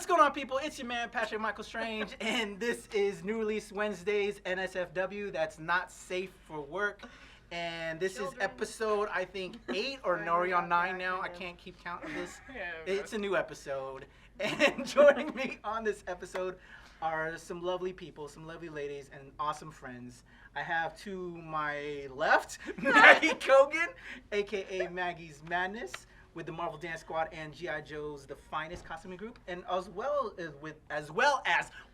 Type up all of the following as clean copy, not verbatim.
What's going on, people? It's your man, Patrick Michael Strange, and this is New Release Wednesdays, NSFW. That's not safe for work. And this is episode, I think, 8, or no, are we on 9 now? I can't keep count of this. It's a new episode. And joining me on this episode are some lovely people, some lovely ladies, and awesome friends. I have to my left, Maggie Cogan, a.k.a. Maggie's Madness, with the Marvel Dance Squad and G.I. Joe's The Finest Costuming Group, and as well as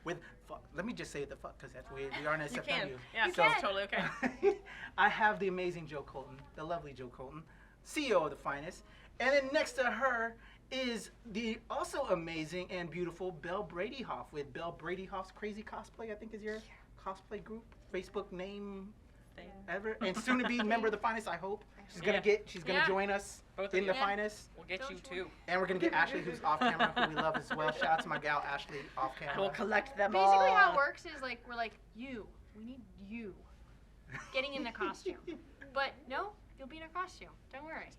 with let me just say the fuck, because that's we are in NSFW. You can. Yeah, so it's totally okay. I have the amazing Joe Colton, the lovely Joe Colton, CEO of The Finest, and then next to her is the also amazing and beautiful Belle Bredehoft, with Belle Bredehoft's Crazy Cosplay, I think is your cosplay group, Facebook name ever, and soon to be member of The Finest, I hope. She's gonna join us in The Finest. We'll get you too. And we're gonna get Ashlee, who's off camera, who we love as well. Shout out to my gal Ashlee off camera. We'll collect them all. Basically how it works is like we're like, we need you getting in the costume. But no, you'll be in a costume. Don't worry.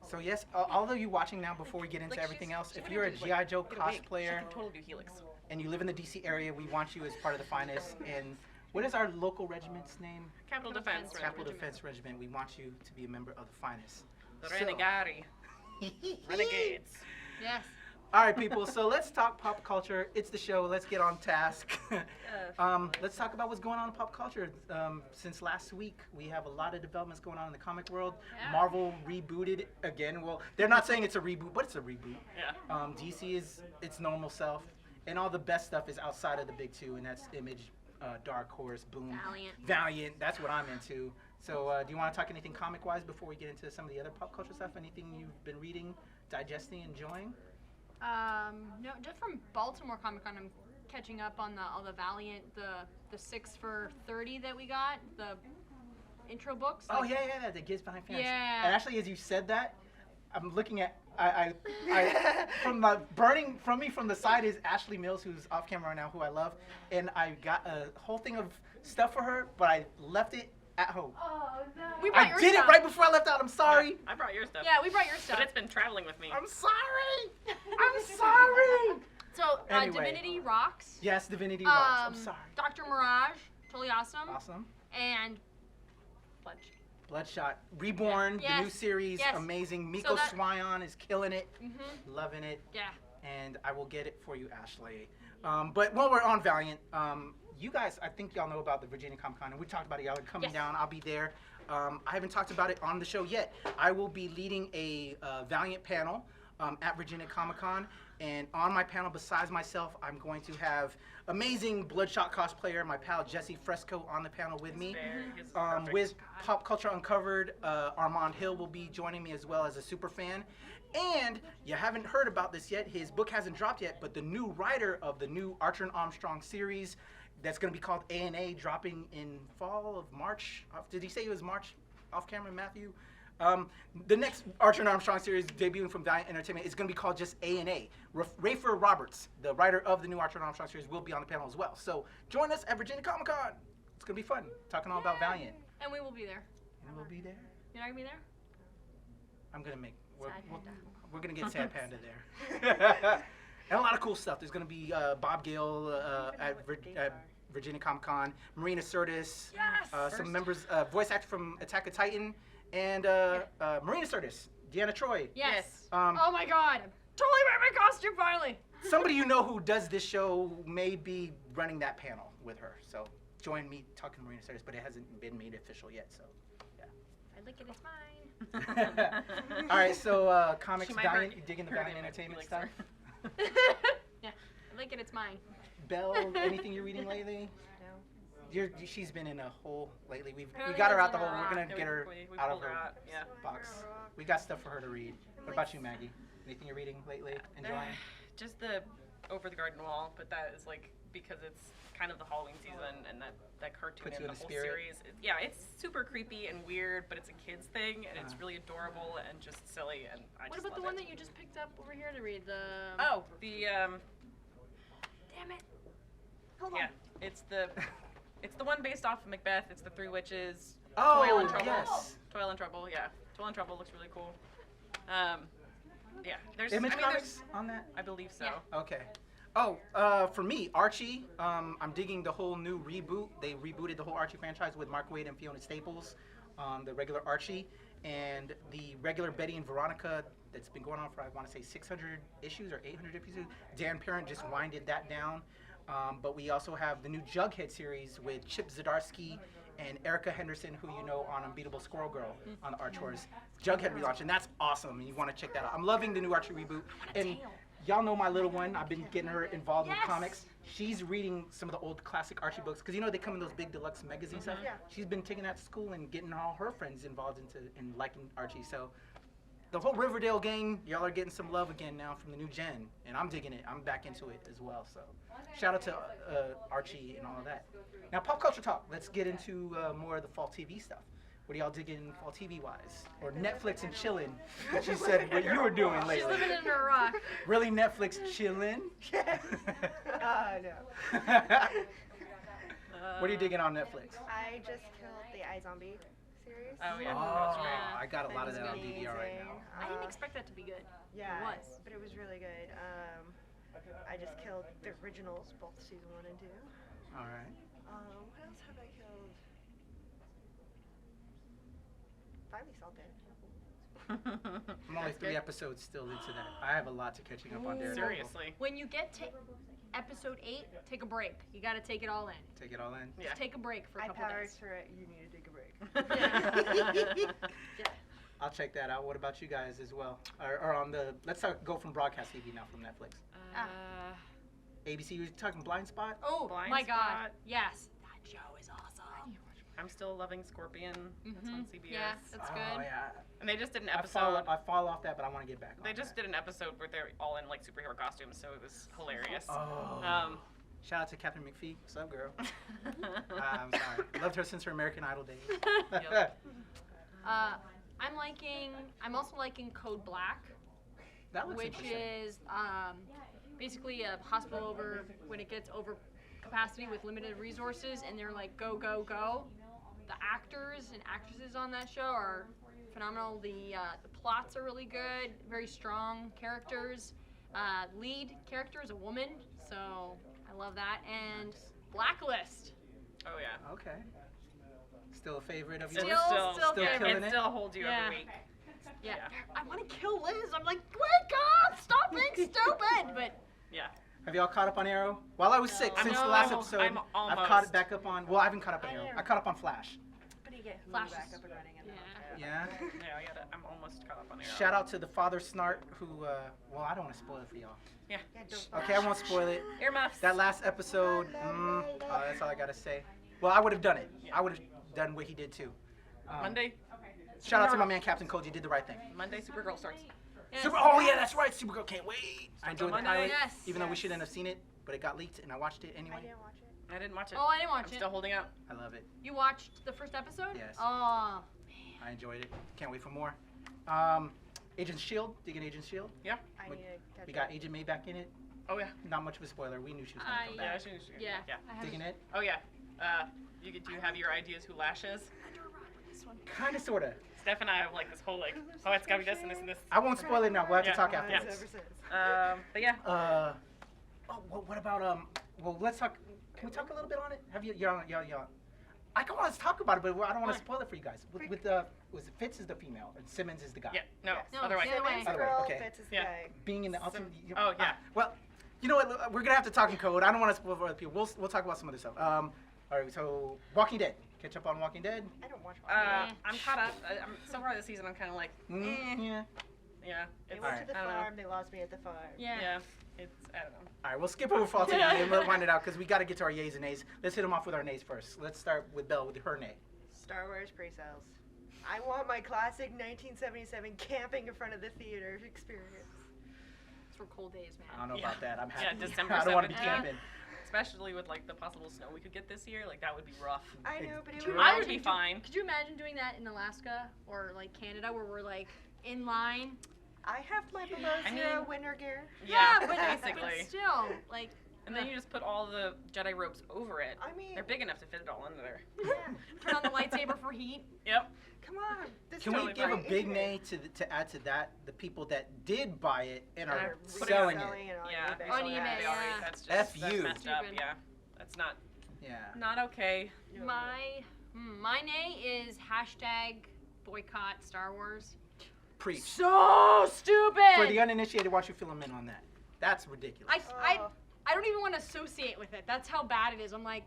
So yes, all of you watching now, before we get into everything else, if you're a G.I. Joe cosplayer and you live in the DC area, we want you as part of The Finest. And what is our local regiment's name? Capital Defense Regiment. We want you to be a member of The Finest. The Renegati. Renegades. Yes. All right, people. So let's talk pop culture. It's the show. Let's get on task. Let's talk about what's going on in pop culture. Since last week, we have a lot of developments going on in the comic world. Yeah. Marvel rebooted again. Well, they're not saying it's a reboot, but it's a reboot. Yeah. DC is its normal self, and all the best stuff is outside of the big two, and that's Image, Dark Horse, Boom, Valiant. That's what I'm into. So do you want to talk anything comic-wise before we get into some of the other pop culture stuff? Anything you've been reading, digesting, enjoying? No, just from Baltimore Comic Con, I'm catching up on all the Valiant, the 6 for $30 that we got, the intro books. Oh yeah, the Giz Behind Fans. Yeah. And actually, as you said that, I'm looking at I from the burning from me from the side is Ashlee Mills, who's off camera right now, who I love, and I got a whole thing of stuff for her, but I left it at home. Oh no. We brought your did stuff. it right before I left out. I'm sorry. Yeah, I brought your stuff. Yeah, we brought your stuff. But it's been traveling with me. I'm sorry. I'm sorry. So Anyway. Divinity Rocks. Yes, Divinity Rocks. I'm sorry. Dr. Mirage, totally awesome. Awesome. And Bloodshot Reborn, Yeah. the new series, Yes. amazing. Miko Swyon is killing it, loving it. Yeah. And I will get it for you, Ashlee. But while we're on Valiant, you guys, I think y'all know about the Virginia Comic Con, and we talked about it. Y'all are coming down. I'll be there. I haven't talked about it on the show yet. I will be leading a Valiant panel at Virginia Comic Con, and on my panel, besides myself, I'm going to have amazing Bloodshot cosplayer, my pal Jesse Fresco, on the panel with me. With Pop Culture Uncovered, Armand Hill will be joining me as well as a super fan. And you haven't heard about this yet. His book hasn't dropped yet, but the new writer of the new Archer and Armstrong series, that's going to be called A&A, dropping in fall of March. Did he say it was March off camera, Matthew? The next Archer and Armstrong series debuting from Valiant Entertainment is going to be called just A&A. Rafer Roberts, the writer of the new Archer and Armstrong series, will be on the panel as well. So join us at Virginia Comic Con. It's going to be fun, talking all about Valiant. And we will be there. And we'll be there. You're not going to be there? I'm going to make... We're going to get Sad Panda there. And a lot of cool stuff. There's going to be Bob Gale at Virginia Comic Con, Marina Sirtis, some members, voice actor from Attack of Titan, and Marina Sirtis, Deanna Troy. Yes. Oh my God. I'm totally wearing my costume finally. Somebody you know who does this show may be running that panel with her. So join me talking to Marina Sirtis, but it hasn't been made official yet. So yeah. I like it. It's mine. All right. So comics, Valiant, you digging the Valiant Entertainment stuff? Yeah. I like it. It's mine. Belle, anything you're reading lately? No. She's been in a hole lately. We got her out the hole. We're gonna get her out of her box. We got stuff for her to read. What about you, Maggie? Anything you're reading lately? Enjoying? Just the Over the Garden Wall, but that is like because it's kind of the Halloween season and that cartoon and the whole series. It's super creepy and weird, but it's a kid's thing and it's really adorable and just silly. And I what just about the love one that you just picked up over here to read? The Damn it! Hold on. Yeah, it's the one based off of Macbeth. It's the Three Witches. Oh, Toil and Trouble. yes. Toil and Trouble. Yeah, Toil and Trouble looks really cool. Yeah, there's Image Comics there's, on that? I believe so. Yeah. Okay. Oh, for me, Archie. I'm digging the whole new reboot. They rebooted the whole Archie franchise with Mark Waid and Fiona Staples on the regular Archie, and the regular Betty and Veronica that's been going on for, I want to say, 600 issues or 800 issues. Dan Parent just winded that down. But we also have the new Jughead series with Chip Zdarsky and Erica Henderson, who you know on Unbeatable Squirrel Girl on the Arch Horrors. Jughead relaunch, and that's awesome, and you want to check that out. I'm loving the new Archie reboot. And y'all know my little one. I've been getting her involved with comics. She's reading some of the old classic Archie books, because you know they come in those big deluxe magazine stuff. Yeah. She's been taking that to school and getting all her friends involved in liking Archie. So the whole Riverdale gang, y'all are getting some love again now from the new gen, and I'm digging it. I'm back into it as well. So shout out to Archie and all of that. Now, pop culture talk. Let's get into more of the fall TV stuff. What are y'all digging fall TV wise? Or Netflix and chilling, which you said what you were doing She's lately. living in a rock. Really, Netflix chilling? Yes. No. What are you digging on Netflix? I just killed the iZombie series. Oh yeah. Oh, Yeah. I got a lot of that on Amazing. DVR right now. I didn't expect that to be good. Yeah, It was. but it was really good. I just killed the originals, both season 1 and 2. All right. What else have I killed? Finally solved it. I'm only 3 episodes still into that. I have a lot to catching up on there. Seriously. When you get to episode 8, take a break. You got to take it all in. Take it all in? Yeah. Just take a break for a I couple powered days. through it. You need to take a break. Yeah. I'll check that out. What about you guys as well? Or on the, go from broadcast TV now from Netflix. ABC, you're talking Blind Spot? Oh Blind my God! Spot. Yes, that show is awesome. I'm still loving Scorpion. That's on CBS. Yeah, that's Oh, good. yeah. And they just did an I episode. fall off that, but I want to get back on They just did an episode where they're all in like superhero costumes, so it was hilarious. Oh. Shout out to Catherine McPhee. What's up, girl? I'm sorry. Loved her since her American Idol days. Yep. I'm also liking Code Black, That looks which interesting. is basically a hospital when it gets over capacity with limited resources, and they're like go go go. The actors and actresses on that show are phenomenal. The plots are really good, very strong characters. Lead character is a woman, so I love that. And Blacklist. Oh yeah. Okay. Still a favorite of Still yours? favorite. killing It it? still holds you Yeah. every week. Yeah. Yeah. I want to kill Liz. I'm like, wake up! Stop being stupid! But Yeah. Have y'all caught up on Arrow? While I was sick, I'm since al- the last I'm al- episode, I'm I've caught almost. it back up on. Well, I haven't caught up on Arrow. I caught up on Flash. I'm gonna get Hulu Flash back is- up and running. And yeah. Yeah. Yeah, I'm almost caught up on Arrow. Shout out to the father Snart, who. Well, I don't want to spoil it for y'all. Yeah. Yeah, don't. Okay, I won't spoil it. Earmuffs. That last episode. That's all I gotta say. Well, I would have done it. I would have done what he did too. Monday. Shout out to my man Captain Koji. Did the right thing. Monday, Supergirl starts. Yes. Oh yeah, that's right. Supergirl can't wait. I enjoyed the Monday. pilot, Yes. even though we shouldn't have seen it, but it got leaked and I watched it I anyway. didn't watch it. I didn't watch it. Oh, I didn't watch I'm it. still holding out. I love it. You watched the first episode? Yes. Oh, I enjoyed it. Can't wait for more. Agent Shield. Digging Agent Shield. Yeah. I need to catch We up. got Agent May back in it. Oh yeah. Not much of a spoiler. We knew she was gonna come Yeah. back. yeah. Yeah. I haven't- Digging it. Oh yeah. Do you have your ideas who Lash is? Kinda, sorta. Steph and I have like this whole like, oh, it's gotta be this and this and this. I won't spoil it now. We'll have Yeah. to talk Mine's afterwards. ever since. But yeah. What about Well, let's talk. Can we talk a little bit on it? Have you? Y'all. I can want to talk about it, but I don't want to spoil it for you guys. Was it Fitz is the female and Simmons is the guy? Yeah. No. Yes. No, Otherwise. the other way. Simmons Other way, girl, okay. Fitz is the Yeah. guy. Being in the ultimate. Oh, yeah. Well, you know what? We're gonna have to talk in code. I don't want to spoil for other people. We'll talk about some other stuff. All right. So Walking Dead. Catch up on Walking Dead. I don't watch I'm caught up. I'm so far this season. I'm kind of like, Yeah. yeah. They It's, went Alright. to the I don't know. farm. They lost me at the farm. Yeah. Yeah. It's I don't know. All right, we'll skip over fall TV and we'll wind it out because we got to get to our yays and nays. Let's hit them off with our nays first. Let's start with Belle with her nay. Star Wars pre-sales. I want my classic 1977 camping in front of the theater experience. It's for cold days, man. I don't know Yeah. about that. I'm Yeah, happy. December I don't want to be 17th. camping. Especially with like the possible snow we could get this year, like that would be rough. I know, but it Could you would I imagine would be fine. Could you imagine doing that in Alaska or like Canada, where we're like in line? I have my below I zero mean- winter gear. Yeah, but basically. still, like And then you just put all the Jedi robes over it. I mean, They're big enough to fit it all under there. yeah. Turn on the lightsaber for heat. Yep. Come on. This Can is we totally give a fine. big nay to add to that? The people that did buy it and are Are selling it. Yeah. eBay. On they eBay, already- yeah. That's just F that's you. messed up. Stupid. Yeah. That's Yeah. not okay. No. My nay is hashtag boycott Star Wars. Preach. So stupid. For the uninitiated, why don't you fill them in on that? That's ridiculous. I don't even want to associate with it. That's how bad it is. I'm like,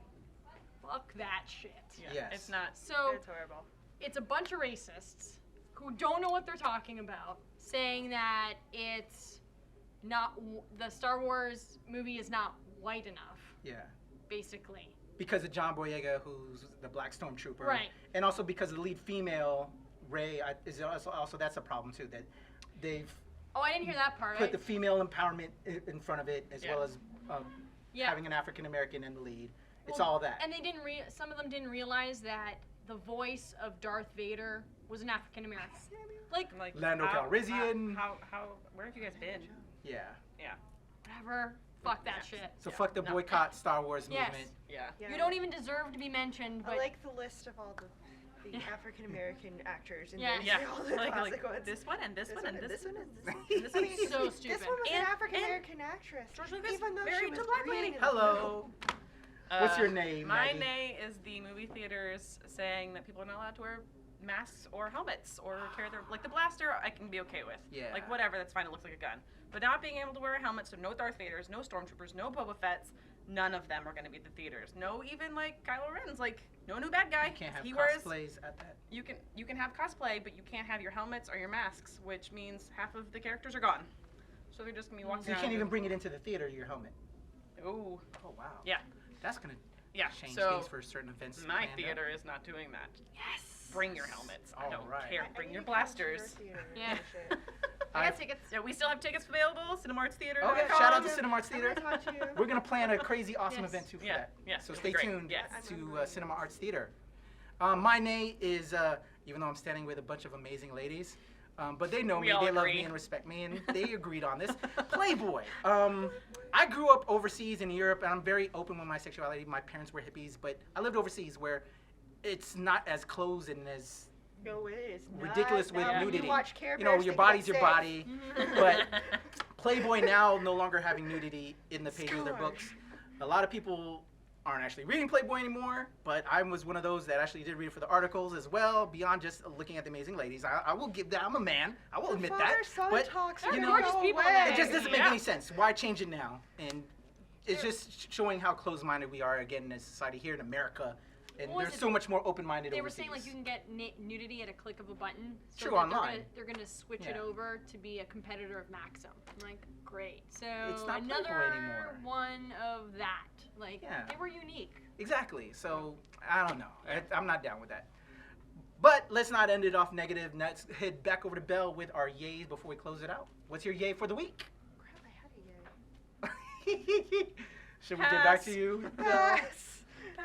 fuck that shit. Yeah. Yes. It's not. So It's horrible. it's a bunch of racists who don't know what they're talking about, saying that it's not the Star Wars movie is not white enough, Yeah. basically. Because of John Boyega, who's the Black Stormtrooper. Right. And also because the lead female, Rey, is also that's a problem too. That they've Oh, I didn't hear that part. put the female empowerment in front of it, as Yeah. well as Yeah. having an African American in the lead. It's Well, all that. And they didn't. Some of them didn't realize that the voice of Darth Vader was an African American. Like Like Lando Calrissian. Where have you guys been? Yeah. whatever. Fuck that shit. So Yeah. fuck the No. boycott Star Wars Yes. movement. Yeah. Yeah. You don't even deserve to be mentioned. But I like the list of all the African American actors and Yeah. Yeah. all the classic ones. this one and this one and this one. one and this one. And this one. I mean, So This stupid. one was an And- African American actress. George Lucas even though she married was to a black green lady. in the Hello. What's your name, My Maggie? nay is the movie theaters saying that people are not allowed to wear masks or helmets or carry their the blaster. I can be okay with. Yeah. Like whatever, that's fine. It looks like a gun. But not being able to wear a helmet, so no Darth Vaders, no Stormtroopers, no Boba Fett's. None of them are going to be at the theaters. No, even like Kylo Ren's. Like no new bad guy. You can't have he wears. cosplays at that. You can have cosplay, but you can't have your helmets or your masks, which means half of the characters are gone. So they're just gonna be walking So you around. can't even bring it into the theater, your helmet. Ooh. Oh, wow. Yeah. That's going to Yeah. change So things for certain events. my planned out. theater is not doing that. yes. Bring your helmets. I don't Alright. care. Bring your blasters. Yeah. I- I got tickets. Yeah, we still have tickets available. Cinemarts Theater. Okay, shout out to Cinemarts Theater. Theater. We're going to plan a crazy awesome Yes. event too for Yeah, that. yeah, So it'll stay be great. tuned Yes. to Cinema Arts Theater. My nay is, even though I'm standing with a bunch of amazing ladies, but they know We me, all they love agree. me and respect me, and they agreed on this. Playboy. I grew up overseas in Europe, and I'm very open with my sexuality. My parents were hippies, but I lived overseas where it's not as closed and as No, it is ridiculous not. with Now, when nudity. You watch Care You know, Bears, your think body's it's your safe. body. But Playboy now no longer having nudity in the pages of their Scourge. books. A lot of people aren't actually reading Playboy anymore, but I was one of those that actually did read it for the articles as well, beyond just looking at the amazing ladies. I will give that. I'm a man. I will admit that. Father-son But talks They're you know, gorgeous no people in way. that it just doesn't make Yeah. any sense. Why change it now? And it's just showing how closed-minded we are again in society here in America. And What was there's it? so much more open-minded They were overseas. saying like you can get nudity at a click of a button. So True, that online. They're gonna switch it Yeah. over to be a competitor of Maxim. I'm like, great. So It's not another Playboy anymore. one of that. Like Yeah. they were unique. Exactly. So I don't know. I'm not down with that. But let's not end it off negative. Let's head back over to Belle with our yays before we close it out. What's your yay for the week? Crap, I had a yay. Should we get back Pass. to you? Yes.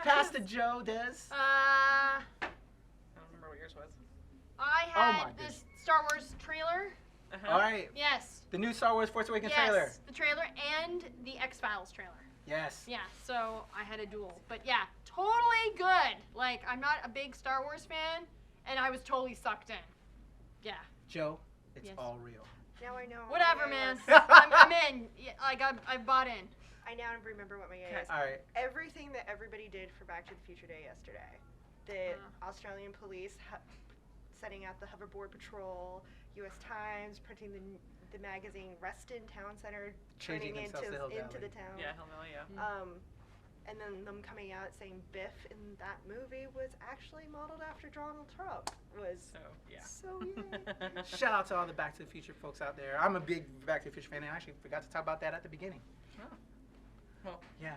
Pass to Joe, Des. I don't remember what yours was. I my had this Star Wars trailer. Uh-huh. All right. Yes. The new Star Wars Force Awakens Yes. trailer. The trailer and the X-Files trailer. Yes. Yeah, so I had a duel. But yeah, totally good. Like, I'm not a big Star Wars fan, and I was totally sucked in. Yeah. Joe, it's Yes. all real. Now I know. what Whatever, my yay man. is. I'm in. Yeah, like, I've bought in. I now remember what my yay is. All right. Everything that everybody did for Back to the Future Day yesterday. The Australian police setting out the hoverboard patrol, U.S. Times printing the magazine Reston Town Center, Changing turning themselves to Hill into Valley. the town. Yeah, hell no, yeah. And then them coming out saying Biff in that movie was actually modeled after Donald Trump. Was So, yeah. so yay. Shout out to all the Back to the Future folks out there. I'm a big Back to the Future fan, and I actually forgot to talk about that at the beginning. Oh. Well, Yeah.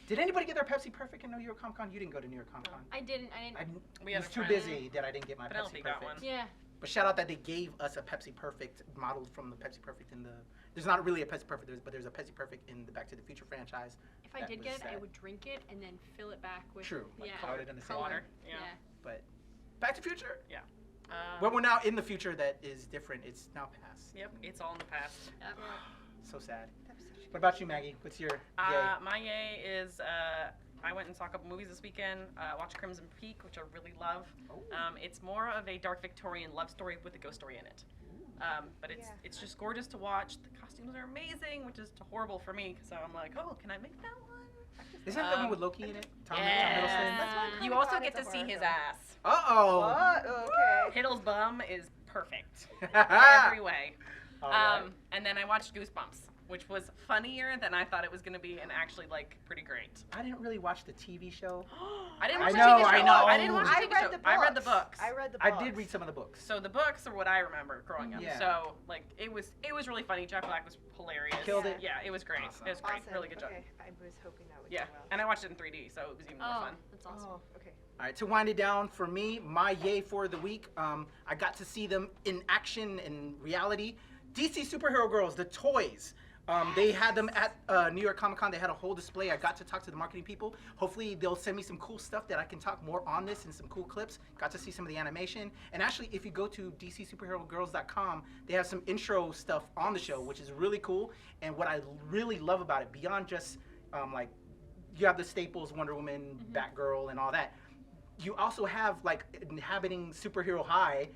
Did anybody get their Pepsi Perfect in New York Comic Con? You didn't go to New York Comic Con. I didn't. I We had was a too friend. busy that I didn't get my Penelope Pepsi got Perfect. one. Yeah. But shout out that they gave us a Pepsi Perfect modeled from the Pepsi Perfect in the. There's not really a Pepsi Perfect, but there's a Pepsi Perfect in the Back to the Future franchise. If I That did was get it, I sad. would drink it and then fill it back with. True, like Yeah. color it in the same color. water. Yeah. But Back to the Future. Uh, But we're now in the future that is different. It's now past. Yep, it's all in the past. Yep. So sad. That was such What about you, Maggie? What's your yay? My yay is I went and saw a couple movies this weekend. Watched Crimson Peak, which I really love. It's more of a dark Victorian love story with a ghost story in it. But it's just gorgeous to watch. The costumes are amazing, which is horrible for me. So I'm like, oh, can I make that one? Isn't that the one with Loki in it? Tom Hiddleston. You also get to see his ass. Uh-oh. What? Okay. Hiddle's bum is perfect. Every way. Right. And then I watched Goosebumps, which was funnier than I thought it was going to be and actually, like, pretty great. I didn't really watch the TV show. I didn't watch the know, TV show. I know. I didn't watch the TV show. I read the books. I read the books. I did read some of the books. So the books are what I remember growing up. Yeah. So, like, it was really funny. Jack Black was hilarious. Killed it. Yeah, it was great. Awesome. It was great. Awesome. Really good job. Okay. I was hoping that would Yeah, do well. and I watched it in 3D, so it was even more fun. That's awesome. Oh, okay. All right, to wind it down for me, my yay for the week, I got to see them in action in reality. DC Superhero Girls, the toys. They had them at New York Comic Con. They had a whole display. I got to talk to the marketing people. Hopefully they'll send me some cool stuff that I can talk more on this and some cool clips. Got to see some of the animation. And actually, if you go to DCSuperheroGirls.com, they have some intro stuff on the show, which is really cool. And what I really love about it, beyond just like you have the staples, Wonder Woman, Batgirl, and all that, you also have like inhabiting superhero high.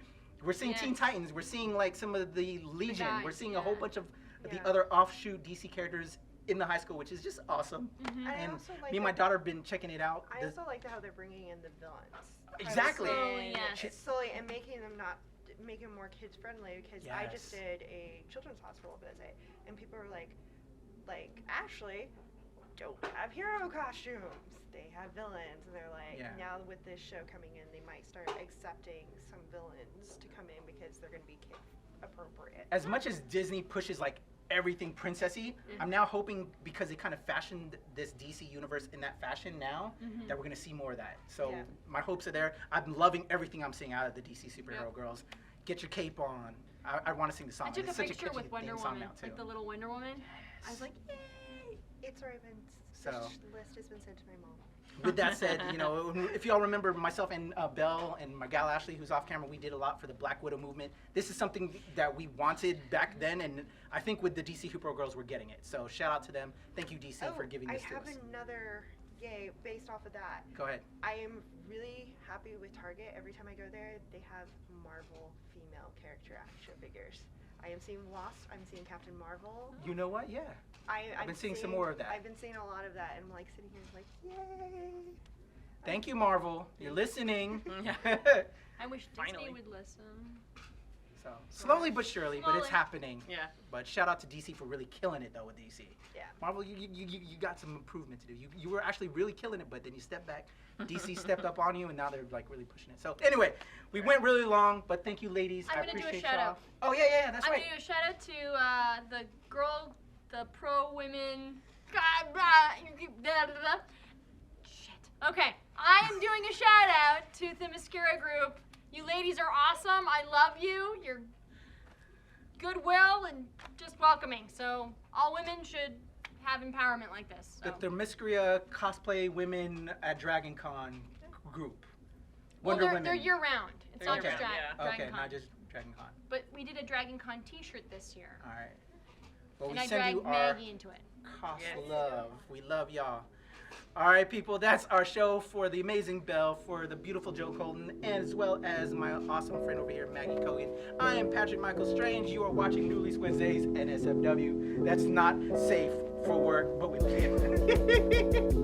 We're seeing Teen Titans. We're seeing like some of the Legion. guys, We're seeing a whole bunch of the other offshoot DC characters in the high school, which is just awesome. And me and my daughter have been checking it out. I also like how they're bringing in the villains. Exactly. Slowly, and making them making them more kids friendly, because I just did a children's hospital visit and people were like Ashlee don't have hero costumes, they have villains, and they're like, now with this show coming in, they might start accepting some villains to come in because they're going to be kid appropriate. As much as Disney pushes like everything princessy, I'm now hoping, because they kind of fashioned this DC universe in that fashion now, that we're going to see more of that. So my hopes are there. I'm loving everything I'm seeing out of the DC Superhero Girls. Get your cape on. I want to sing the song. I took It's a such picture with Wonder song Woman, now, too. like the little Wonder Woman. I was like, yay! It's already been, the list has been sent to my mom. With that said, you know, if y'all remember, myself and Belle and my gal Ashlee, who's off camera, we did a lot for the Black Widow movement. This is something that we wanted back then, and I think with the DC Superhero Girls, we're getting it. So shout out to them. Thank you, DC, for giving this to us. I have another yay based off of that. Go ahead. I am really happy with Target. Every time I go there, they have Marvel female character action figures. I am seeing Wasp. I'm seeing Captain Marvel. You know what? Yeah. I've been seeing some more of that. I've been seeing a lot of that, and I'm like sitting here like, yay. Thank you, Marvel. You're listening. I wish Disney Finally. would listen. So slowly but surely, but it's happening. Yeah. But shout out to DC for really killing it though with DC. Yeah. Marvel, you got some improvement to do. You were actually really killing it, but then you stepped back. DC stepped up on you, and now they're like really pushing it. So anyway, we went really long, but thank you, ladies. I I'm gonna do a appreciate shout y'all. out. Oh yeah, that's I'm right. gonna do a shout out to the pro women. Shit. Okay, I am doing a shout out to the Mascara Group. You ladies are awesome. I love you. You're goodwill and just welcoming. So all women should have empowerment like this. So. The Themyscira cosplay women at Dragon Con group. Well, Wonder Women. they're year round. It's not just Dragon Okay, Con. not just Dragon Con. But we did a Dragon Con T-shirt this year. All right. Well, And we I send dragged you our Maggie into it. Cos love. We love y'all. All right, people, that's our show for the amazing Belle, for the beautiful Joe Colton, as well as my awesome friend over here, Maggie Cogan. I am Patrick Michael Strange. You are watching New Release Wednesdays, NSFW. That's not safe for work, but we love you.